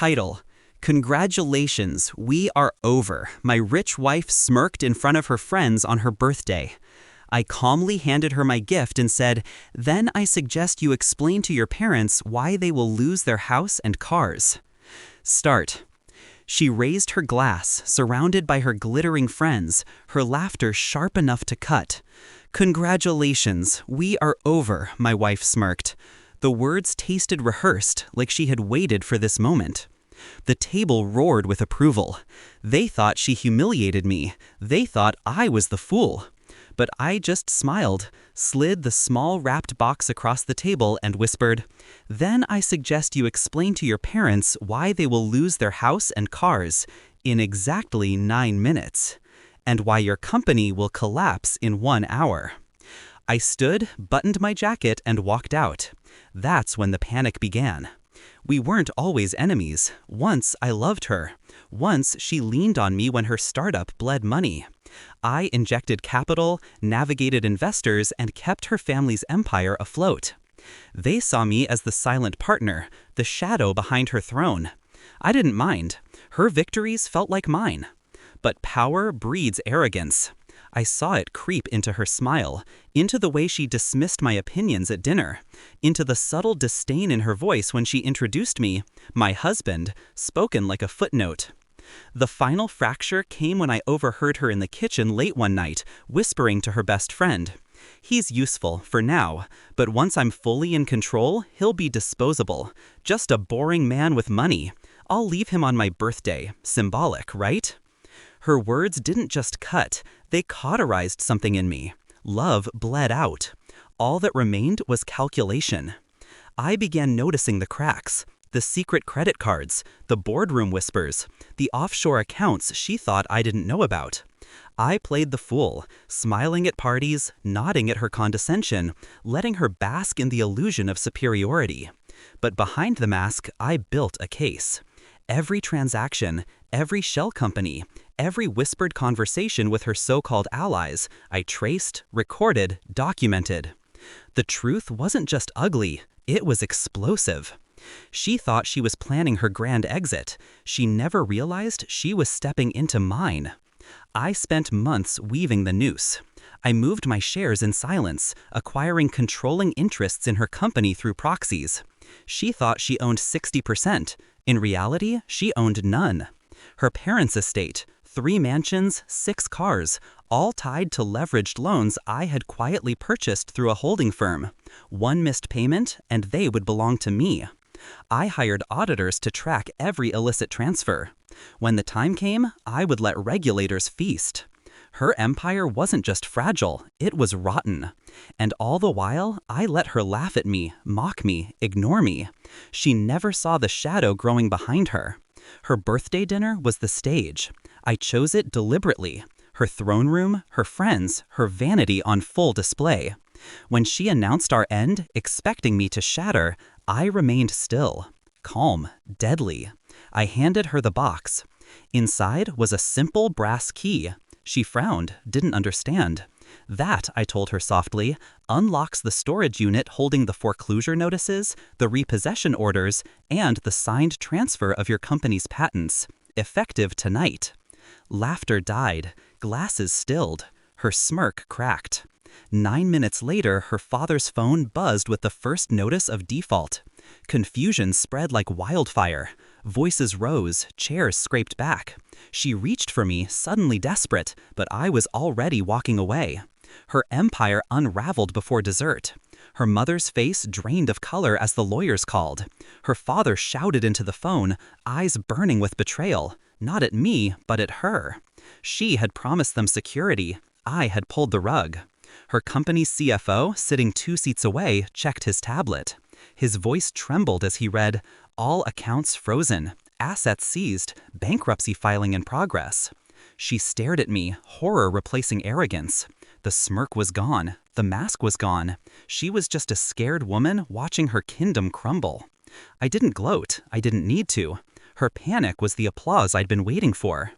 Title: Congratulations, we are over. My rich wife smirked in front of her friends on her birthday. I calmly handed her my gift and said, "Then I suggest you explain to your parents why they will lose their house and cars." Start. She raised her glass, surrounded by her glittering friends, her laughter sharp enough to cut. "Congratulations, we are over," my wife smirked. The words tasted rehearsed, like she had waited for this moment. The table roared with approval. They thought she humiliated me. They thought I was the fool. But I just smiled, slid the small wrapped box across the table and whispered, "Then I suggest you explain to your parents why they will lose their house and cars in exactly 9 minutes, and why your company will collapse in 1 hour." I stood, buttoned my jacket, and walked out. That's when the panic began. We weren't always enemies. Once I loved her. Once she leaned on me when her startup bled money. I injected capital, navigated investors, and kept her family's empire afloat. They saw me as the silent partner, the shadow behind her throne. I didn't mind. Her victories felt like mine. But power breeds arrogance. I saw it creep into her smile, into the way she dismissed my opinions at dinner, into the subtle disdain in her voice when she introduced me, my husband, spoken like a footnote. The final fracture came when I overheard her in the kitchen late one night, whispering to her best friend, "He's useful for now, but once I'm fully in control, he'll be disposable. Just a boring man with money. I'll leave him on my birthday. Symbolic, right?" Her words didn't just cut, they cauterized something in me. Love bled out. All that remained was calculation. I began noticing the cracks, the secret credit cards, the boardroom whispers, the offshore accounts she thought I didn't know about. I played the fool, smiling at parties, nodding at her condescension, letting her bask in the illusion of superiority. But behind the mask, I built a case. Every transaction, every shell company, every whispered conversation with her so-called allies, I traced, recorded, documented. The truth wasn't just ugly, it was explosive. She thought she was planning her grand exit. She never realized she was stepping into mine. I spent months weaving the noose. I moved my shares in silence, acquiring controlling interests in her company through proxies. She thought she owned 60%. In reality, she owned none. Her parents' estate, 3 mansions, 6 cars, all tied to leveraged loans I had quietly purchased through a holding firm. One missed payment, and they would belong to me. I hired auditors to track every illicit transfer. When the time came, I would let regulators feast. Her empire wasn't just fragile, it was rotten. And all the while, I let her laugh at me, mock me, ignore me. She never saw the shadow growing behind her. Her birthday dinner was the stage. I chose it deliberately. Her throne room, her friends, her vanity on full display. When she announced our end, expecting me to shatter, I remained still, calm, deadly. I handed her the box. Inside was a simple brass key. She frowned, didn't understand. That, I told her softly, unlocks the storage unit holding the foreclosure notices, the repossession orders, and the signed transfer of your company's patents, effective tonight. Laughter died, glasses stilled, her smirk cracked. 9 minutes later, her father's phone buzzed with the first notice of default. Confusion spread like wildfire. Voices rose, chairs scraped back. She reached for me, suddenly desperate, but I was already walking away. Her empire unraveled before dessert. Her mother's face drained of color as the lawyers called. Her father shouted into the phone, eyes burning with betrayal, not at me, but at her. She had promised them security. I had pulled the rug. Her company's CFO, sitting 2 seats away, checked his tablet. His voice trembled as he read, "All accounts frozen, assets seized, bankruptcy filing in progress." She stared at me, horror replacing arrogance. The smirk was gone. The mask was gone. She was just a scared woman watching her kingdom crumble. I didn't gloat. I didn't need to. Her panic was the applause I'd been waiting for.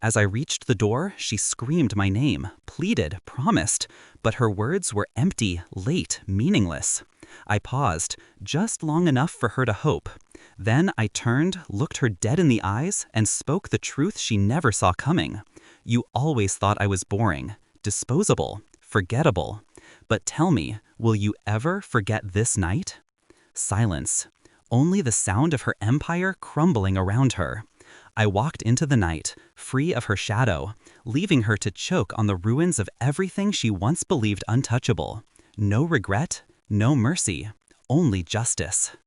As I reached the door, she screamed my name, pleaded, promised, but her words were empty, late, meaningless. I paused, just long enough for her to hope. Then I turned, looked her dead in the eyes, and spoke the truth she never saw coming. You always thought I was boring, disposable, forgettable. But tell me, will you ever forget this night? Silence. Only the sound of her empire crumbling around her. I walked into the night, free of her shadow, leaving her to choke on the ruins of everything she once believed untouchable. No regret, no mercy, only justice.